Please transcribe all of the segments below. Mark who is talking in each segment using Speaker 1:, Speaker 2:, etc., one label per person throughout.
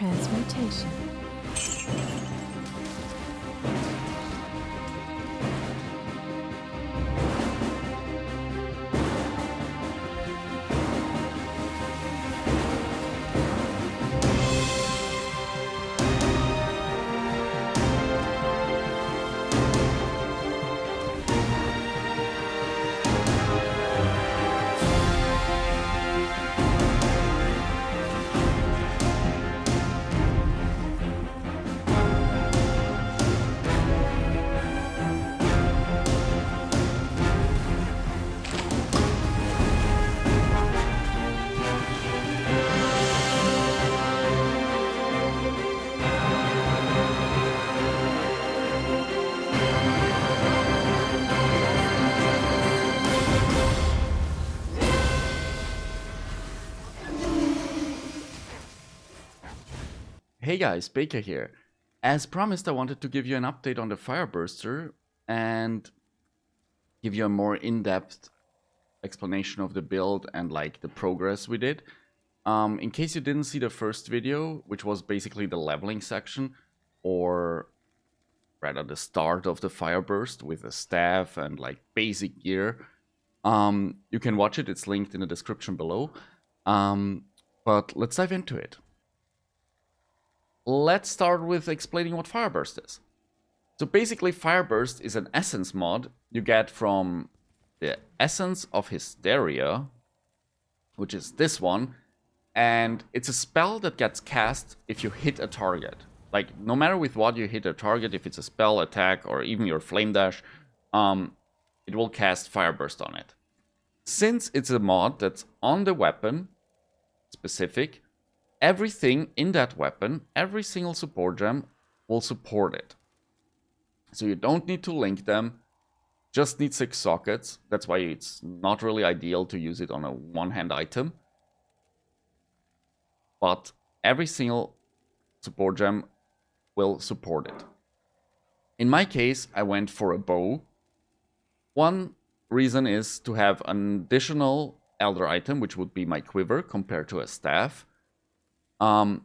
Speaker 1: Transmutation.
Speaker 2: Hey guys, Baker here. As promised, I wanted to give you an update on the Fireburster and give you a more in-depth explanation of the build and like the progress we did. In case you didn't see the first video, which was basically the leveling section, or rather the start of the Fireburst with a staff and like basic gear, you can watch it. It's linked in the description below. But let's dive into it. Let's start with explaining what Fireburst is. So basically, Fireburst is an essence mod you get from the essence of Hysteria, which is this one, and it's a spell that gets cast if you hit a target. Like, no matter with what you hit a target, if it's a spell, attack, or even your flame dash, it will cast Fireburst on it. Since it's a mod that's on the weapon, specific, everything in that weapon, every single support gem, will support it. So you don't need to link them, just need 6 sockets. That's why it's not really ideal to use it on a one-hand item. But every single support gem will support it. In my case, I went for a bow. One reason is to have an additional elder item, which would be my quiver, compared to a staff. The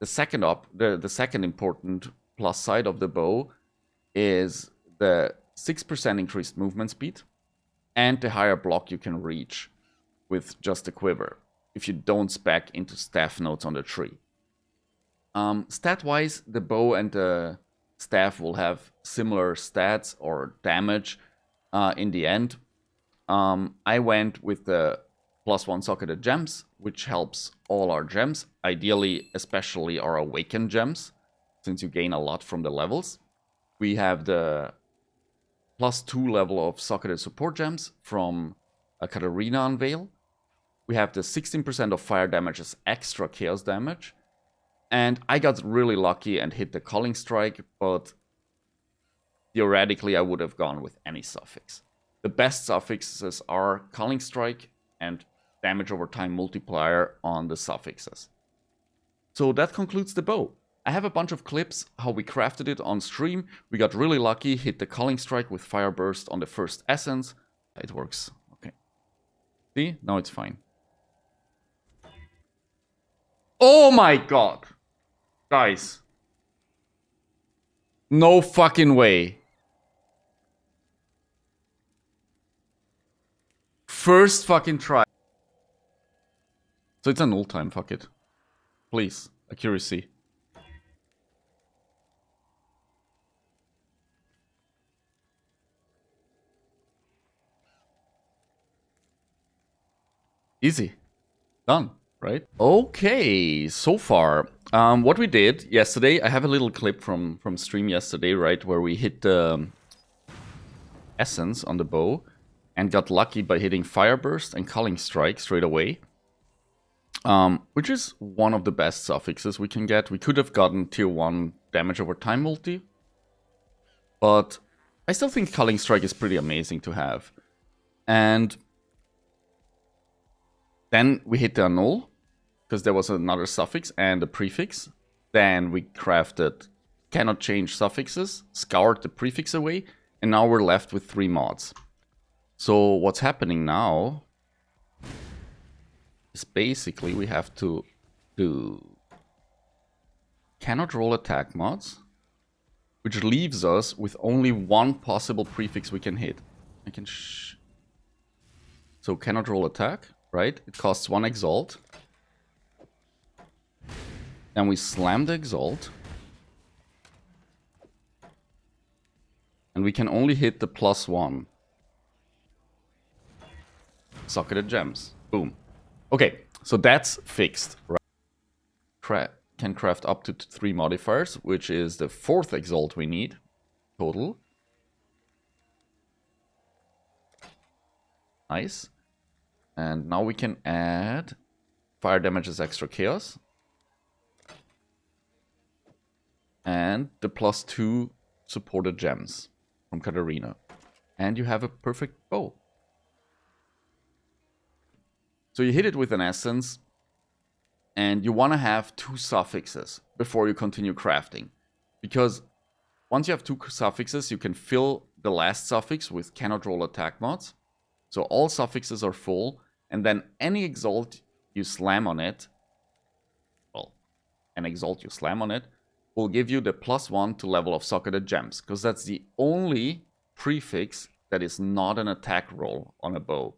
Speaker 2: second important plus side of the bow is the 6% increased movement speed and the higher block you can reach with just the quiver if you don't spec into staff nodes on the tree. Stat-wise, the bow and the staff will have similar stats or damage in the end. I went with the +1 socketed gems, which helps all our gems, ideally especially our awakened gems, since you gain a lot from the levels. We have the +2 level of socketed support gems from a Katarina Unveil. We have the 16% of fire damage as extra chaos damage. And I got really lucky and hit the Calling Strike, but theoretically I would have gone with any suffix. The best suffixes are Calling Strike and damage over time multiplier on the suffixes. So that concludes the bow. I have a bunch of clips how we crafted it on stream. We got really lucky, hit the Calling Strike with Fireburst on the first essence. It works. Okay. See? Now it's fine. Oh my god! Guys. No fucking way. First fucking try. So it's a null time, fuck it. Please, accuracy. Easy. Done, right? Okay, so far, what we did yesterday, I have a little clip from stream yesterday, right, where we hit the essence on the bow and got lucky by hitting Fireburst and Calling Strike straight away. Which is one of the best suffixes we can get. We could have gotten tier 1 damage over time multi, but I still think Calling Strike is pretty amazing to have. And then we hit the annul, because there was another suffix and a prefix. Then we crafted cannot change suffixes, scoured the prefix away, and now we're left with 3 mods. So what's happening now is basically we have to do cannot roll attack mods, which leaves us with only one possible prefix we can hit. I can so cannot roll attack, right? It costs 1 exalt. Then we slam the exalt. And we can only hit the +1. Socketed gems. Boom. Okay, so that's fixed, right? Can craft up to 3 modifiers, which is the 4th exalt we need total. Nice. And now we can add fire damage as extra chaos. And the +2 supported gems from Katarina. And you have a perfect bow. So you hit it with an essence, and you want to have 2 suffixes before you continue crafting. Because once you have 2 suffixes, you can fill the last suffix with cannot roll attack mods. So all suffixes are full, and then any exalt you slam on it, well, an exalt you slam on it, will give you the +1 to level of socketed gems, because that's the only prefix that is not an attack roll on a bow.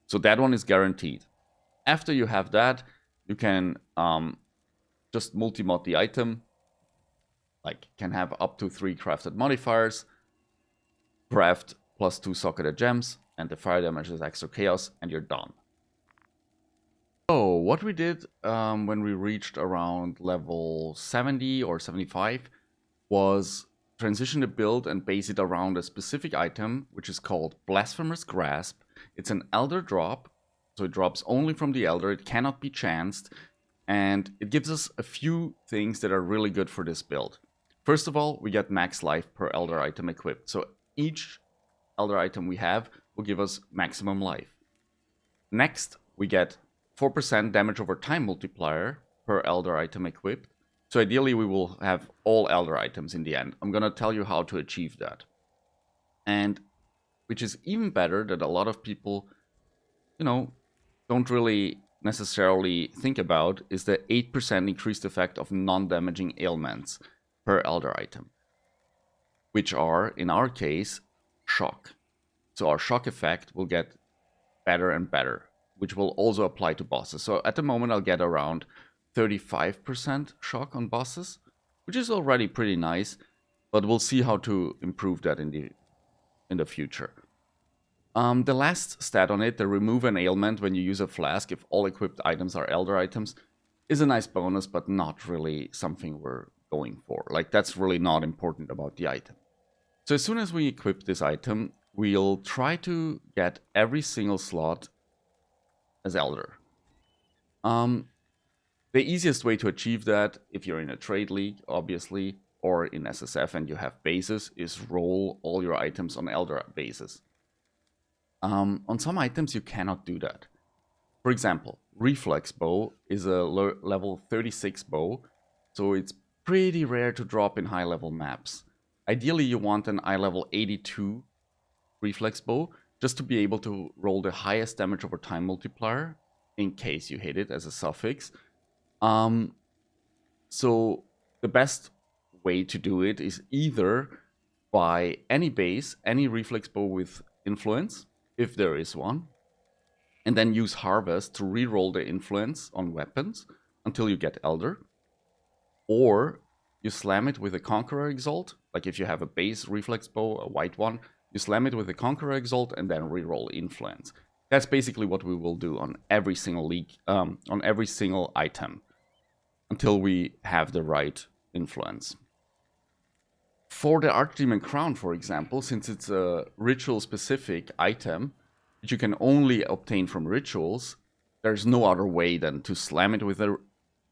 Speaker 2: So that one is guaranteed. After you have that, you can just multi-mod the item. Like, can have up to 3 crafted modifiers, craft +2 socketed gems, and the fire damage is extra chaos, and you're done. So what we did when we reached around level 70 or 75 was transition the build and base it around a specific item, which is called Blasphemous Grasp. It's an Elder drop, so it drops only from the Elder, it cannot be chanced, and it gives us a few things that are really good for this build. First of all, we get max life per Elder item equipped, so each Elder item we have will give us maximum life. Next, we get 4% damage over time multiplier per Elder item equipped, so ideally we will have all Elder items in the end. I'm gonna tell you how to achieve that. And which is even better that a lot of people, you know, don't really necessarily think about, is the 8% increased effect of non-damaging ailments per Elder item, which are, in our case, shock. So our shock effect will get better and better, which will also apply to bosses. So at the moment I'll get around 35% shock on bosses, which is already pretty nice, but we'll see how to improve that in the future. The last stat on it, the remove an ailment when you use a flask if all equipped items are Elder items, is a nice bonus, but not really something we're going for. Like, that's really not important about the item. So as soon as we equip this item, we'll try to get every single slot as Elder. The easiest way to achieve that, if you're in a trade league, obviously, or in SSF and you have bases, is roll all your items on Elder bases. On some items you cannot do that. For example, Reflex Bow is a level 36 bow, so it's pretty rare to drop in high level maps. Ideally you want an eye level 82 Reflex Bow, just to be able to roll the highest damage over time multiplier, in case you hit it as a suffix. So the best way to do it is either by any base, any Reflex Bow with influence, if there is one, and then use Harvest to reroll the influence on weapons until you get Elder. Or you slam it with a Conqueror Exalt, like if you have a base Reflex Bow, a white one, you slam it with a Conqueror Exalt and then reroll influence. That's basically what we will do on every single league, on every single item, until we have the right influence. For the Archdemon Crown, for example, since it's a ritual-specific item, which you can only obtain from rituals, there's no other way than to slam it with a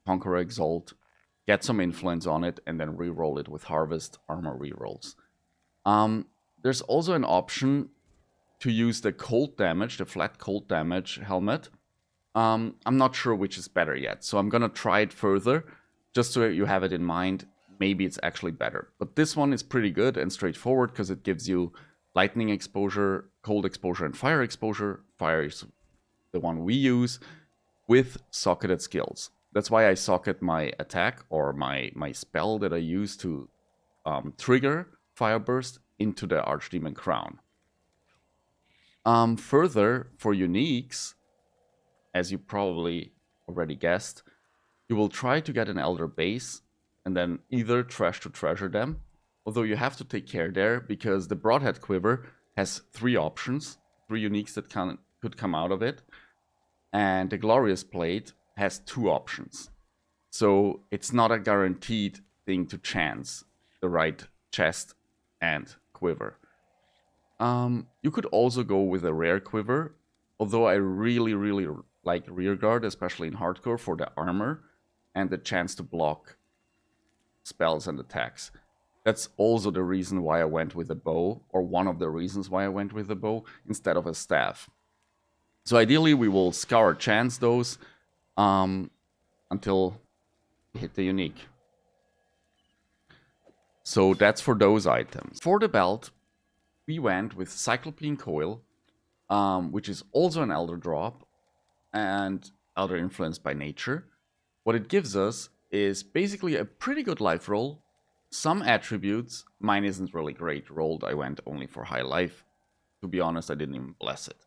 Speaker 2: Conqueror Exalt, get some influence on it, and then reroll it with Harvest armor rerolls. There's also an option to use the cold damage, the flat cold damage helmet. I'm not sure which is better yet, so I'm gonna try it further, just so you have it in mind. Maybe it's actually better. But this one is pretty good and straightforward because it gives you lightning exposure, cold exposure, and fire exposure. Fire is the one we use, with socketed skills. that's why I socket my attack or my spell that I use to trigger Fireburst into the Archdemon Crown. Further, for uniques, as you probably already guessed, you will try to get an Elder Base and then either trash to treasure them, although you have to take care there because the Broadhead Quiver has 3 options, 3 uniques that could come out of it, and the Glorious Plate has 2 options. So it's not a guaranteed thing to chance the right chest and quiver. You could also go with a rare quiver, although I really like Rearguard, especially in Hardcore, for the armor and the chance to block spells and attacks. That's also the reason why I went with a bow, or one of the reasons why I went with a bow instead of a staff. So ideally we will scour chance those until we hit the unique. So that's for those items. For the belt, we went with Cyclopean Coil, which is also an Elder drop and Elder influence by nature. What it gives us is basically a pretty good life roll, some attributes. Mine isn't really great rolled, I went only for high life. To be honest, I didn't even bless it,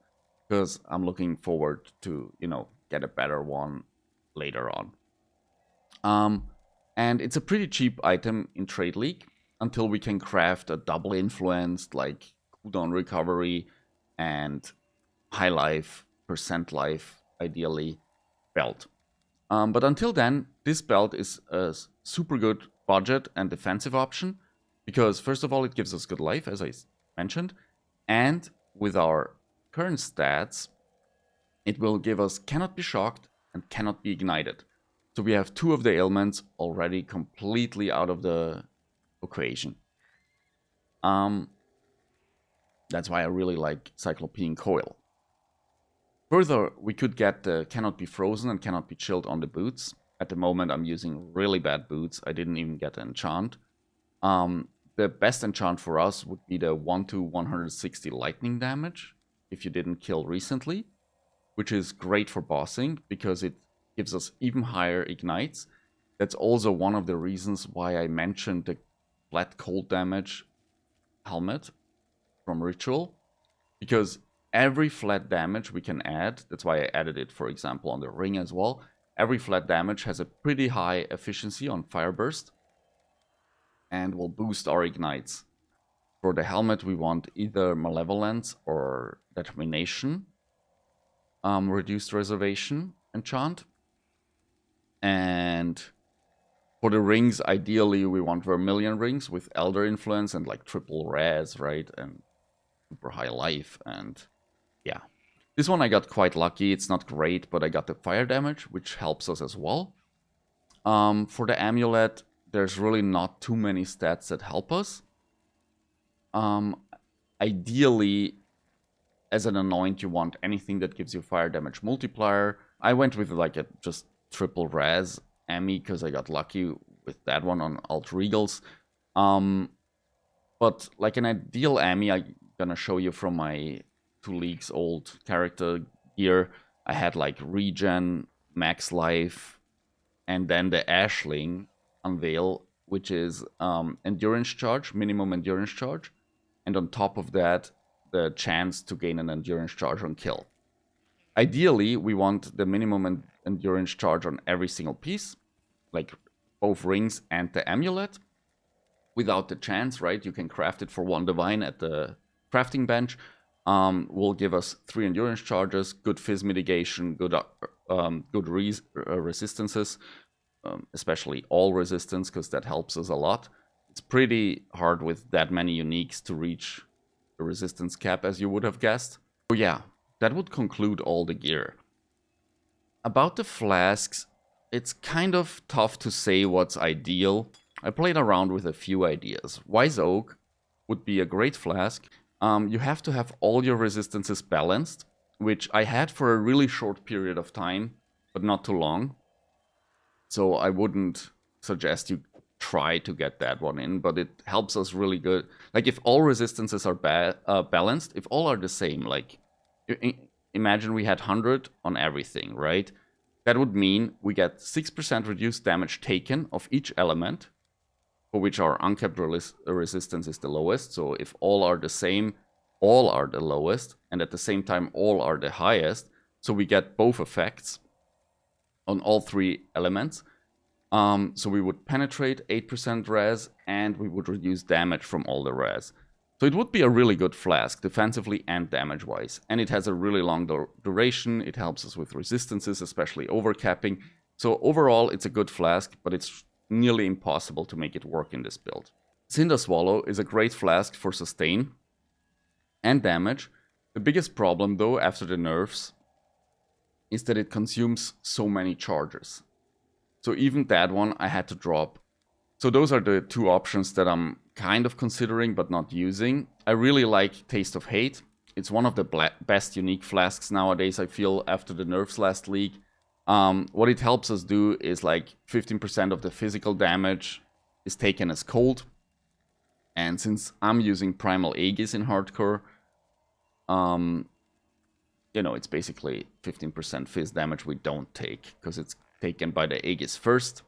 Speaker 2: because I'm looking forward to, get a better one later on. And it's a pretty cheap item in Trade League until we can craft a double influenced, like cooldown recovery and high life, percent life, ideally, belt. But until then, this belt is a super good budget and defensive option because, first of all, it gives us good life, as I mentioned, and with our current stats, it will give us Cannot Be Shocked and Cannot Be Ignited. So we have 2 of the ailments already completely out of the equation. That's why I really like Cyclopean Coil. Further, we could get the Cannot Be Frozen and Cannot Be Chilled on the boots. At the moment, I'm using really bad boots. I didn't even get an enchant. The best enchant for us would be the 1-160 lightning damage, if you didn't kill recently, which is great for bossing because it gives us even higher ignites. That's also one of the reasons why I mentioned the flat cold damage helmet from Ritual, because every flat damage we can add, that's why I added it, for example, on the ring as well. Every flat damage has a pretty high efficiency on Fireburst and will boost our ignites. For the helmet, we want either Malevolence or Determination, Reduced Reservation enchant. And for the rings, ideally, we want Vermilion rings with Elder influence and like triple res, right? And super high life, and yeah. This one I got quite lucky. It's not great, but I got the fire damage, which helps us as well. For the amulet, there's really not too many stats that help us. Ideally, as an anoint, you want anything that gives you fire damage multiplier. I went with like a just triple res Ami because I got lucky with that one on Alt Regals. But like an ideal Ami, I'm gonna show you from my 2 leagues old character gear. I had like regen, max life, and then the Ashling Unveil, which is endurance charge, minimum endurance charge, and on top of that, the chance to gain an endurance charge on kill. Ideally, we want the minimum endurance charge on every single piece, like both rings and the amulet. Without the chance, right, you can craft it for 1 divine at the crafting bench. Will give us 3 endurance charges, good fizz mitigation, good resistances, especially all resistance, because that helps us a lot. It's pretty hard with that many uniques to reach the resistance cap, as you would have guessed. So yeah, that would conclude all the gear. About the flasks, it's kind of tough to say what's ideal. I played around with a few ideas. Wise Oak would be a great flask. You have to have all your resistances balanced, which I had for a really short period of time, but not too long. So I wouldn't suggest you try to get that one in, but it helps us really good. Like if all resistances are balanced, if all are the same, like imagine we had 100 on everything, right? That would mean we get 6% reduced damage taken of each element, for which our uncapped resistance is the lowest. So if all are the same, all are the lowest, and at the same time all are the highest. So we get both effects on all 3 elements. So we would penetrate 8% res, and we would reduce damage from all the res. So it would be a really good flask, defensively and damage-wise. And it has a really long duration. It helps us with resistances, especially overcapping. So overall, it's a good flask, but it's nearly impossible to make it work in this build. Cinder Swallow is a great flask for sustain and damage. The biggest problem, though, after the nerfs, is that it consumes so many charges. So even that one I had to drop. So those are the 2 options that I'm kind of considering but not using. I really like Taste of Hate. It's one of the best unique flasks nowadays, I feel, after the nerfs last league. What it helps us do is like 15% of the physical damage is taken as cold. And since I'm using Primal Aegis in Hardcore, you know, it's basically 15% fizz damage we don't take, because it's taken by the Aegis first.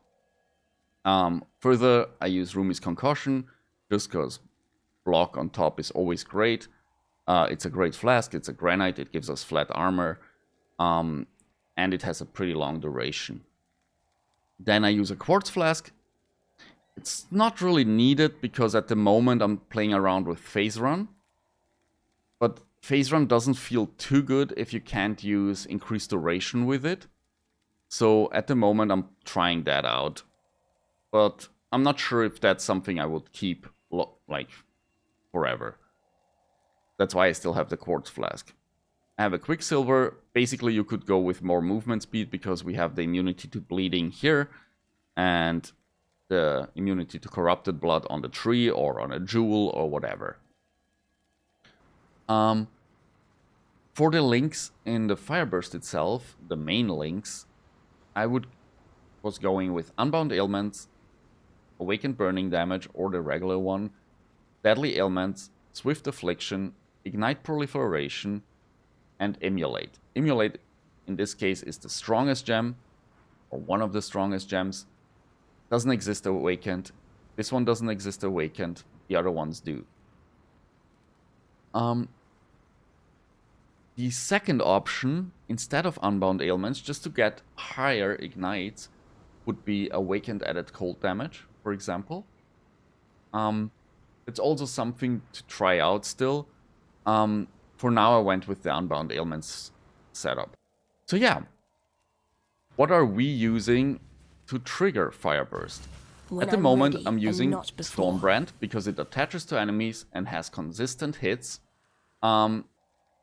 Speaker 2: Further, I use Rumi's Concussion, just because block on top is always great. It's a great flask, it's a granite, it gives us flat armor, and it has a pretty long duration. Then I use a Quartz Flask. It's not really needed, because at the moment I'm playing around with Phase Run. But Phase Run doesn't feel too good if you can't use increased duration with it. So at the moment I'm trying that out. But I'm not sure if that's something I would keep like forever. That's why I still have the Quartz Flask. I have a Quicksilver. Basically you could go with more movement speed, because we have the immunity to bleeding here and the immunity to corrupted blood on the tree or on a jewel or whatever. For the links in the Fireburst itself, the main links, I was going with Unbound Ailments, Awakened Burning Damage, or the regular one, Deadly Ailments, Swift Affliction, Ignite Proliferation, and Emulate. Emulate, in this case, is the strongest gem, or one of the strongest gems. Doesn't exist Awakened. This one doesn't exist Awakened. The other ones do. The second option, instead of Unbound Ailments, just to get higher Ignites, would be Awakened added cold damage, for example. It's also something to try out still. For now, I went with the Unbound Ailments setup. So yeah, what are we using to trigger Fireburst? At the moment, I'm using Stormbrand, because it attaches to enemies and has consistent hits.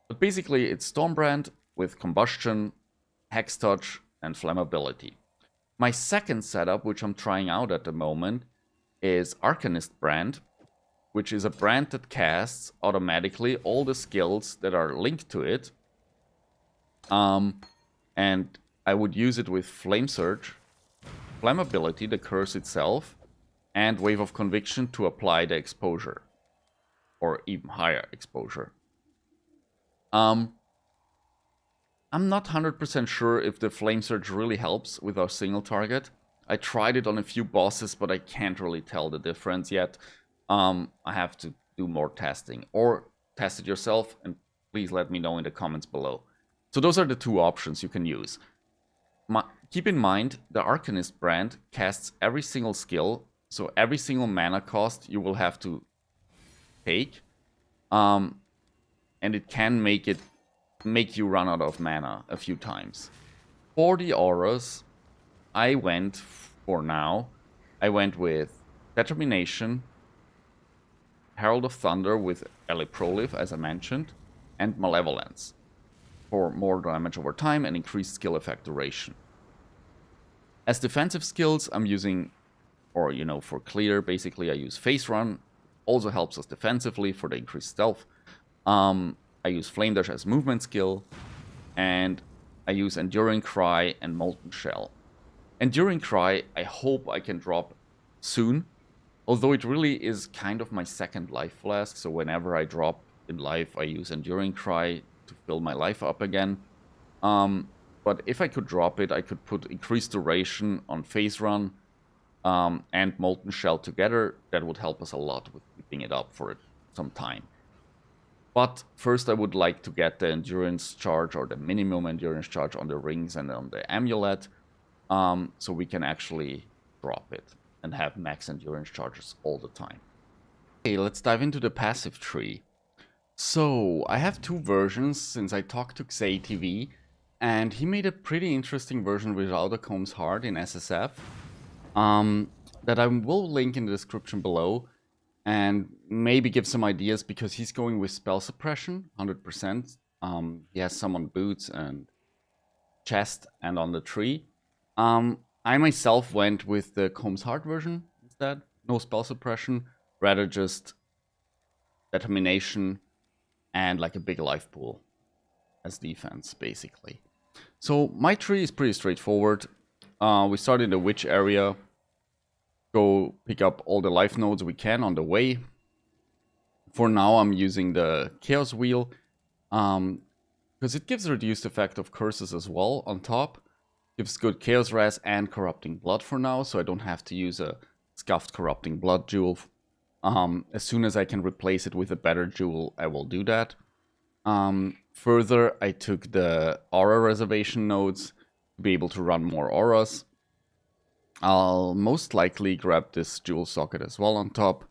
Speaker 2: But basically, it's Stormbrand with Combustion, Hex Touch, and Flammability. My second setup, which I'm trying out at the moment, is Arcanist Brand, which is a brand that casts automatically all the skills that are linked to it. And I would use it with Flame Surge, Flammability, the curse itself, and Wave of Conviction to apply the exposure, or even higher exposure. I'm not 100% sure if the Flame Surge really helps with our single target. I tried it on a few bosses, but I can't really tell the difference yet. I have to do more testing, or test it yourself, and please let me know in the comments below. So those are the 2 options you can use. Keep in mind, the Arcanist brand casts every single skill, so every single mana cost you will have to take, and it can make you run out of mana a few times. For the auras, I went with Determination, Herald of Thunder with Eliprolif, as I mentioned, and Malevolence for more damage over time and increased skill effect duration. As defensive skills, I'm using, or for clear, basically I use Phase Run, also helps us defensively for the increased stealth. I use Flame Dash as movement skill, and I use Enduring Cry and Molten Shell. Enduring Cry, I hope I can drop soon, although it really is kind of my second life flask, so whenever I drop in life, I use Enduring Cry to fill my life up again. But but if I could drop it, I could put increased duration on phase run and molten shell together. That would help us a lot with keeping it up for some time. But first I would like to get the endurance charge or the minimum endurance charge on the rings and on the amulet, so we can actually drop it and have max endurance charges all the time. Okay, let's dive into the passive tree. So I have two versions since I talked to XayTV, and he made a pretty interesting version without a Combs Heart in SSF that I will link in the description below and maybe give some ideas, because he's going with spell suppression 100%. He has some on boots and chest and on the tree. I myself went with the Combs Heart version instead. No spell suppression, rather just determination and like a big life pool as defense, basically. So my tree is pretty straightforward. We start in the witch area, go pick up all the life nodes we can on the way. For now I'm using the chaos wheel, because it gives a reduced effect of curses as well on top. Gives good chaos res and corrupting blood for now, so I don't have to use a scuffed corrupting blood jewel. As soon as I can replace it with a better jewel, I will do that. Further, I took the aura reservation nodes to be able to run more auras. I'll most likely grab this jewel socket as well on top,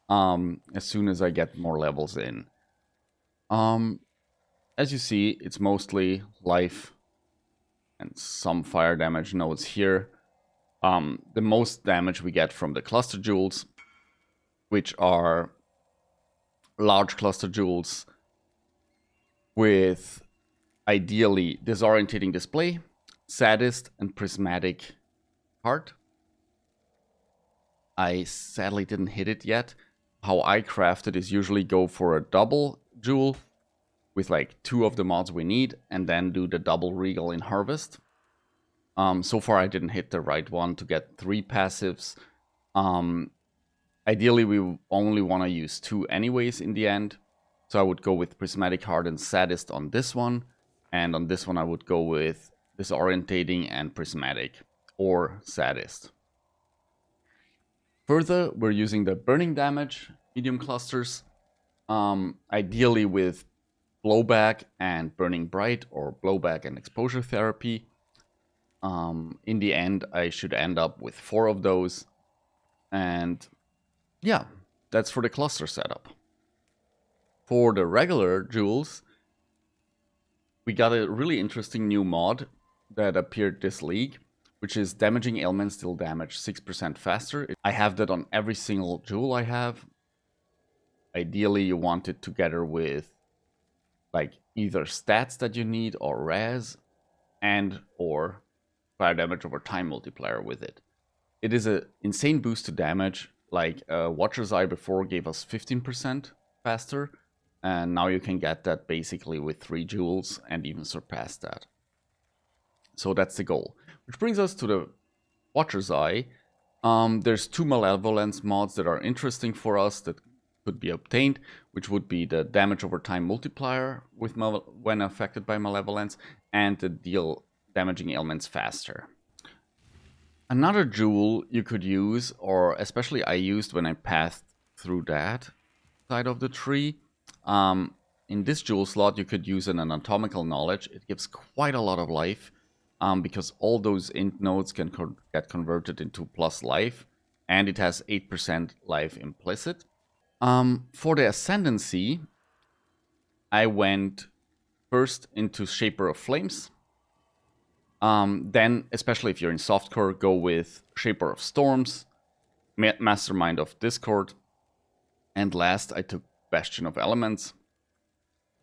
Speaker 2: as soon as I get more levels in. As you see, it's mostly life and some fire damage nodes here. The most damage we get from the cluster jewels, which are large cluster jewels with ideally disorientating display, sadist, and prismatic heart. I sadly didn't hit it yet. How I craft it is usually go for a double jewel with like 2 of the mods we need, and then do the double regal in harvest. So far I didn't hit the right one to get 3 passives. Ideally we only want to use 2 anyways in the end. So I would go with Prismatic Heart and Sadist on this one. And on this one I would go with Disorientating and Prismatic, or Sadist. Further, we're using the Burning Damage medium clusters. Ideally with Blowback and Burning Bright, or Blowback and Exposure Therapy. In the end, I should end up with 4 of those. And yeah, that's for the cluster setup. For the regular jewels, we got a really interesting new mod that appeared this league, which is damaging ailments deal damage 6% faster. I have that on every single jewel I have. Ideally, you want it together with like either stats that you need or res, and or fire damage over time multiplier with it. It is an insane boost to damage. Like Watcher's Eye before gave us 15% faster, and now you can get that basically with 3 jewels and even surpass that. So that's the goal. Which brings us to the Watcher's Eye. There's 2 Malevolence mods that are interesting for us that could be obtained, which would be the damage over time multiplier with when affected by Malevolence, and the deal damaging ailments faster. Another jewel you could use, or especially I used when I passed through that side of the tree, in this jewel slot you could use an anatomical knowledge. It gives quite a lot of life, because all those int nodes can get converted into plus life, and it has 8% life implicit. For the Ascendancy, I went first into Shaper of Flames. Then, especially if you're in softcore, go with Shaper of Storms, Mastermind of Discord, and last I took Bastion of Elements,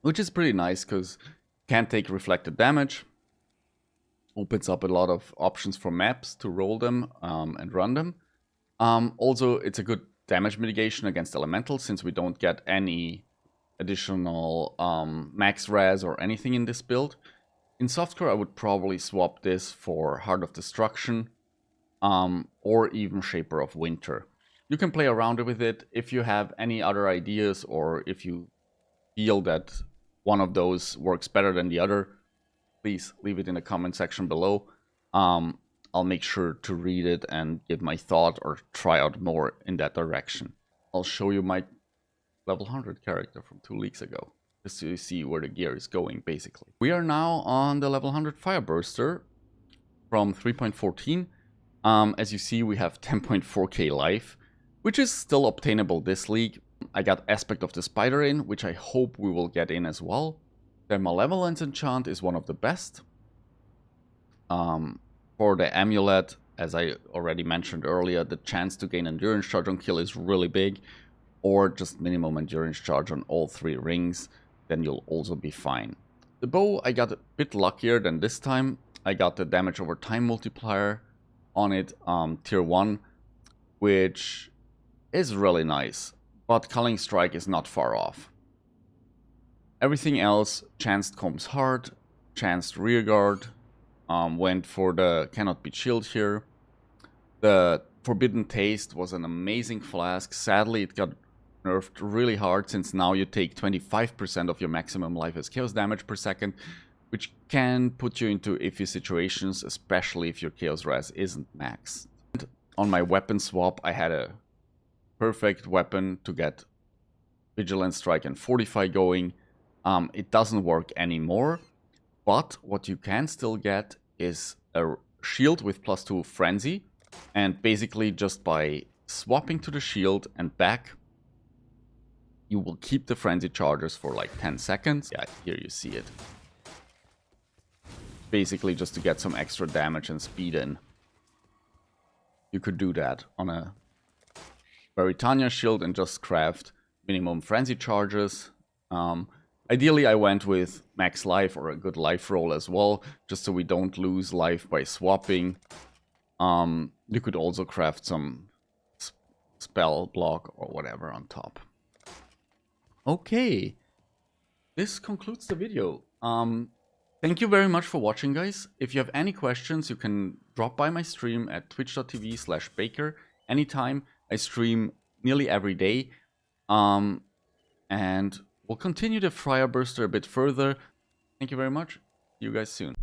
Speaker 2: which is pretty nice because can't take reflected damage, opens up a lot of options for maps to roll them and run them. Also, it's a good damage mitigation against elementals, since we don't get any additional max res or anything in this build. In softcore, I would probably swap this for Heart of Destruction, or even Shaper of Winter. You can play around with it. If you have any other ideas, or if you feel that one of those works better than the other, please leave it in the comment section below. I'll make sure to read it and give my thought or try out more in that direction. I'll show you my level 100 character from 2 leagues ago, just so you see where the gear is going, basically. We are now on the level 100 Fireburster from 3.14. As you see, we have 10.4k life, which is still obtainable this league. I got Aspect of the Spider in, which I hope we will get in as well. The Malevolence enchant is one of the best. For the Amulet, as I already mentioned earlier, the chance to gain Endurance Charge on kill is really big. Or just minimum Endurance Charge on all 3 rings, then you'll also be fine. The bow, I got a bit luckier than this time. I got the damage over time multiplier on it, tier 1, which is really nice. But Culling Strike is not far off. Everything else, Chanced Combs Hard, Chanced Rearguard, went for the Cannot Be Chilled here. The Forbidden Taste was an amazing flask. Sadly, it got nerfed really hard, since now you take 25% of your maximum life as chaos damage per second, which can put you into iffy situations, especially if your chaos res isn't maxed. And on my weapon swap, I had a perfect weapon to get Vigilant Strike and Fortify going. It doesn't work anymore, but what you can still get is a shield with +2 Frenzy, and basically just by swapping to the shield and back, you will keep the Frenzy charges for like 10 seconds. Yeah, here you see it. Basically just to get some extra damage and speed in. You could do that on a Veritania shield and just craft minimum Frenzy charges. Ideally I went with max life or a good life roll as well, just so we don't lose life by swapping. You could also craft some spell block or whatever on top. Okay, this concludes the video. Thank you very much for watching, guys. If you have any questions, you can drop by my stream at twitch.tv/baker anytime. I stream nearly every day. And we'll continue the Fireburster a bit further. Thank you very much. See you guys soon.